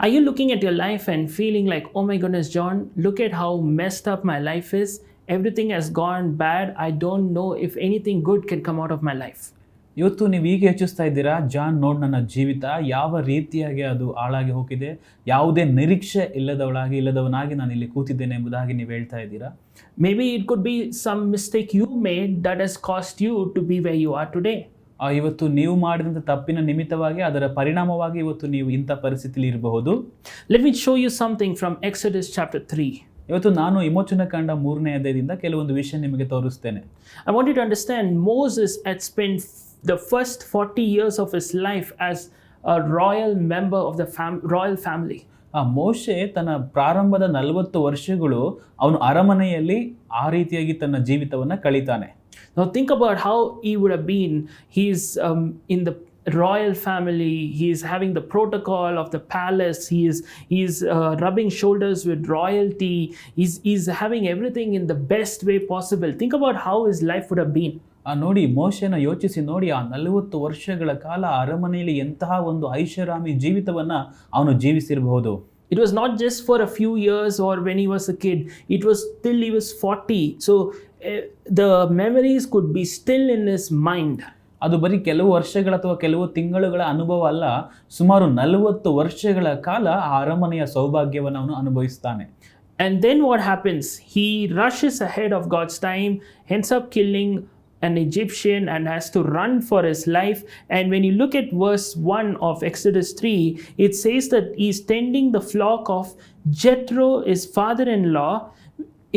Are you looking at your life and feeling like, oh my goodness, John, look at how messed up my life is? Everything has gone bad. I don't know if anything good can come out of my life. ಇವತ್ತು ನೀವು ಹೀಗೆ ಯೋಚಿಸ್ತಾ ಇದ್ದೀರಾ, John ನೋಡ್ ನನ್ನ ಜೀವಿತ ಯಾವ ರೀತಿಯಾಗಿ ಅದು ಹಾಳಾಗಿ ಹೋಗಿದೆ, ಯಾವುದೇ ನಿರೀಕ್ಷೆ ಇಲ್ಲದವನಾಗಿ ನಾನು ಇಲ್ಲಿ ಕೂತಿದ್ದೇನೆ ಎಂಬುದಾಗಿ ನೀವು ಹೇಳ್ತಾ ಇದ್ದೀರಾ. Maybe it could be some mistake you made that has caused you to be where you are today. ಇವತ್ತು ನೀವು ಮಾಡಿದಂಥ ತಪ್ಪಿನ ನಿಮಿತ್ತವಾಗಿ ಅದರ ಪರಿಣಾಮವಾಗಿ ಇವತ್ತು ನೀವು ಇಂಥ ಪರಿಸ್ಥಿತಿಯಲ್ಲಿ ಇರಬಹುದು. Let me show you something from Exodus chapter 3. ಇವತ್ತು ನಾನು ವಿಮೋಚನ ಕಾಂಡ 3ನೇ ಅಧ್ಯಾಯದಿಂದ ಕೆಲವೊಂದು ವಿಷಯ ನಿಮಗೆ ತೋರಿಸ್ತೇನೆ. I want you to understand Moses had spent the first 40 years of his life as a royal member of the royal family. ಮೋಶೆ ತನ್ನ ಪ್ರಾರಂಭದ 40 ವರ್ಷಗಳು ಅವನು ಅರಮನೆಯಲ್ಲಿ ಆ ರೀತಿಯಾಗಿ ತನ್ನ ಜೀವಿತವನ್ನು ಕಳೀತಾನೆ. Now think about how he would have been. He's in the royal family. He's having the protocol of the palace. He's rubbing shoulders with royalty. He's having everything in the best way possible. Think about how his life would have been. ನೋಡಿ, ಮೋಶೆನ ಯೋಚಿಸಿ ನೋಡಿ, ಆ 40 ವರ್ಷಗಳ ಕಾಲ ಅರಮನೆಯಲ್ಲಿ ಎಂತಹ ಒಂದು ಐಷಾರಾಮಿ ಜೀವಿತವನ್ನು ಅವನು ಜೀವಿಸಿರಬಹುದು. It was not just for a few years or when he was a kid. It was till he was 40. So the memories could be still in his mind. ಅದು ಬರೀ ಕೆಲವು ವರ್ಷಗಳ ಅಥವಾ ಕೆಲವು ತಿಂಗಳುಗಳ ಅನುಭವ ಅಲ್ಲ, ಸುಮಾರು 40 ವರ್ಷಗಳ ಕಾಲ ಆ ಅರಮನೆಯ ಸೌಭಾಗ್ಯವನ್ನು ಅವನು ಅನುಭವಿಸ್ತಾನೆ. And then what happens? He rushes ahead of God's time, ends up killing an Egyptian and has to run for his life. And when you look at verse 1 of Exodus 3, it says that he's tending the flock of Jethro, his father-in-law,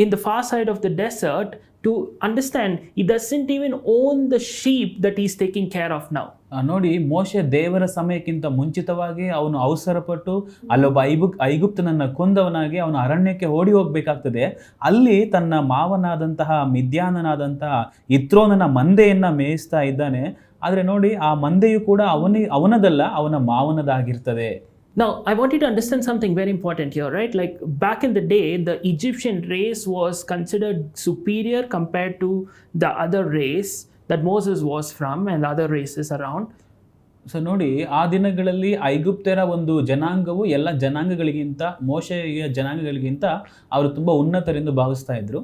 in the far side of the desert. To understand, he doesn't even own the sheep that he's taking care of now. ನೋಡಿ, ಮೋಶೆ ದೇವರ ಸಮಯಕ್ಕಿಂತ ಮುಂಚಿತವಾಗಿ ಅವನು ಅವಸರಪಟ್ಟು ಅಲ್ಲೊಬ್ಬ ಐಗುಪ್ತನನ್ನು ಕೊಂದವನಾಗಿ ಅವನು ಅರಣ್ಯಕ್ಕೆ ಓಡಿ ಹೋಗಬೇಕಾಗ್ತದೆ. ಅಲ್ಲಿ ತನ್ನ ಮಾವನಾದಂತಹ ಮಿದ್ಯಾನನಾದಂತಹ ಇತ್ರೋನನ ಮಂದೆಯನ್ನು ಮೇಯಿಸ್ತಾ ಇದ್ದಾನೆ. ಆದರೆ ನೋಡಿ, ಆ ಮಂದೆಯು ಕೂಡ ಅವನದಲ್ಲ, ಅವನ ಮಾವನದಾಗಿರ್ತದೆ. Now, I want you to understand something very important here, right? Like back in the day, the Egyptian race was considered superior compared to the other race that Moses was from and other races around. So ನೋಡಿ, ಆ ದಿನಗಳಲ್ಲಿ ಐಗುಪ್ತರ ಒಂದು ಜನಾಂಗವು ಎಲ್ಲ ಜನಾಂಗಗಳಿಗಿಂತ, ಮೋಶೆಯ ಜನಾಂಗಗಳಿಗಿಂತ ಅವರು ತುಂಬ ಉನ್ನತರೆಂದು ಭಾವಿಸ್ತಾ ಇದ್ರು.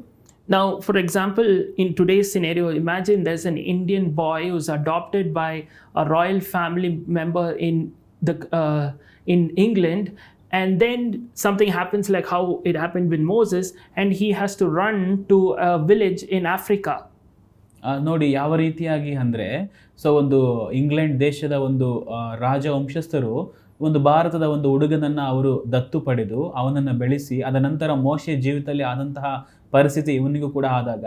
Now, for example, in today's scenario, imagine there's an Indian boy who's adopted by a royal family member in England, and then something happens like how it happened with Moses, and he has to run to a village in Africa. ನೋಡಿ ಯಾವ ರೀತಿಯಾಗಿ ಅಂದರೆ, so ಒಂದು England ದೇಶದ ಒಂದು ರಾಜವಂಶಸ್ಥರು ಒಂದು ಭಾರತದ ಒಂದು ಹುಡುಗನನ್ನು ಅವರು ದತ್ತು ಪಡೆದು ಅವನನ್ನು ಬೆಳೆಸಿ, ಅದ ನಂತರ ಮೋಶೆ ಜೀವಿತದಲ್ಲಿ ಆದಂತಹ ಪರಿಸ್ಥಿತಿ ಇವನಿಗೂ ಕೂಡ ಆದಾಗ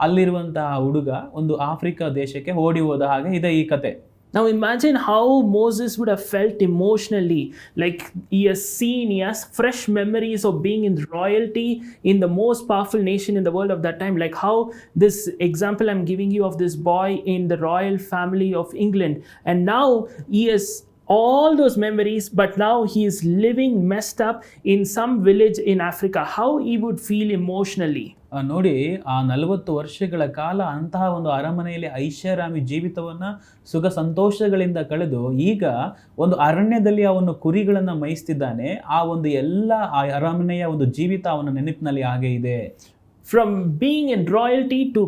ಅಲ್ಲಿರುವಂತಹ ಹುಡುಗ ಒಂದು ಆಫ್ರಿಕಾ ದೇಶಕ್ಕೆ ಓಡಿ ಹೋದ ಹಾಗೆ ಇದೆ ಈ ಕತೆ. Now imagine how Moses would have felt emotionally. Like he has fresh memories of being in royalty in the most powerful nation in the world of that time. Like how this example I'm giving you of this boy in the royal family of England. And now he has all those memories, but now he is living messed up in some village in Africa. How he would feel emotionally. ನೋಡಿ, ಆ 40 ವರ್ಷಗಳ ಕಾಲ ಅಂತಹ ಒಂದು ಅರಮನೆಯಲ್ಲಿ ಐಷಾರಾಮಿ ಜೀವಿತವನ್ನು ಸುಖ ಸಂತೋಷಗಳಿಂದ ಕಳೆದು ಈಗ ಒಂದು ಅರಣ್ಯದಲ್ಲಿ ಅವನು ಕುರಿಗಳನ್ನು ಮೇಯಿಸ್ತಿದ್ದಾನೆ. ಆ ಒಂದು ಎಲ್ಲ ಆ ಅರಮನೆಯ ಒಂದು ಜೀವಿತ ಅವನ ನೆನಪಿನಲ್ಲಿ ಹಾಗೆ ಇದೆ. From being in royalty to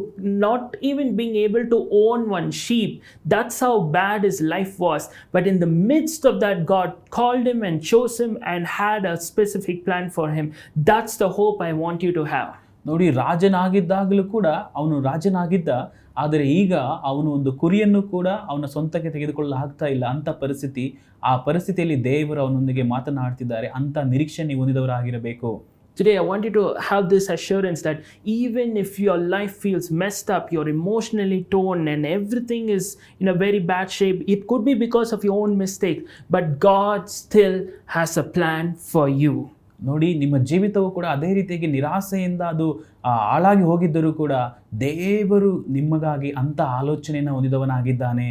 not even being able to own one sheep. That's how bad his life was. But in the midst of that, God called him and chose him and had a specific plan for him. That's the hope I want you to have. ನೋಡಿ, ರಾಜನಾಗಿದ್ದಾಗಲೂ ಕೂಡ ಅವನು ರಾಜನಾಗಿದ್ದ, ಆದರೆ ಈಗ ಅವನು ಒಂದು ಕುರಿಯನ್ನು ಕೂಡ ಅವನ ಸ್ವಂತಕ್ಕೆ ತೆಗೆದುಕೊಳ್ಳಲು ಆಗ್ತಾ ಇಲ್ಲ. ಅಂಥ ಪರಿಸ್ಥಿತಿ, ಆ ಪರಿಸ್ಥಿತಿಯಲ್ಲಿ ದೇವರು ಅವನೊಂದಿಗೆ ಮಾತನಾಡ್ತಿದ್ದಾರೆ. ಅಂಥ ನಿರೀಕ್ಷೆ ನೀವು ಹೊಂದಿದವರಾಗಿರಬೇಕು. Today, I want you to have this assurance that even if your life feels messed up, you're emotionally torn and everything is in a very bad shape, it could be because of your own mistake, but God still has a plan for you. ನೋಡಿ, ನಿಮ್ಮ ಜೀವಿತವು ಕೂಡ ಅದೇ ರೀತಿಯಾಗಿ ನಿರಾಸೆಯಿಂದ ಅದು ಹಾಳಾಗಿ ಹೋಗಿದ್ದರೂ ಕೂಡ ದೇವರು ನಿಮಗಾಗಿ ಅಂಥ ಆಲೋಚನೆಯನ್ನು ಹೊಂದಿದವನಾಗಿದ್ದಾನೆ.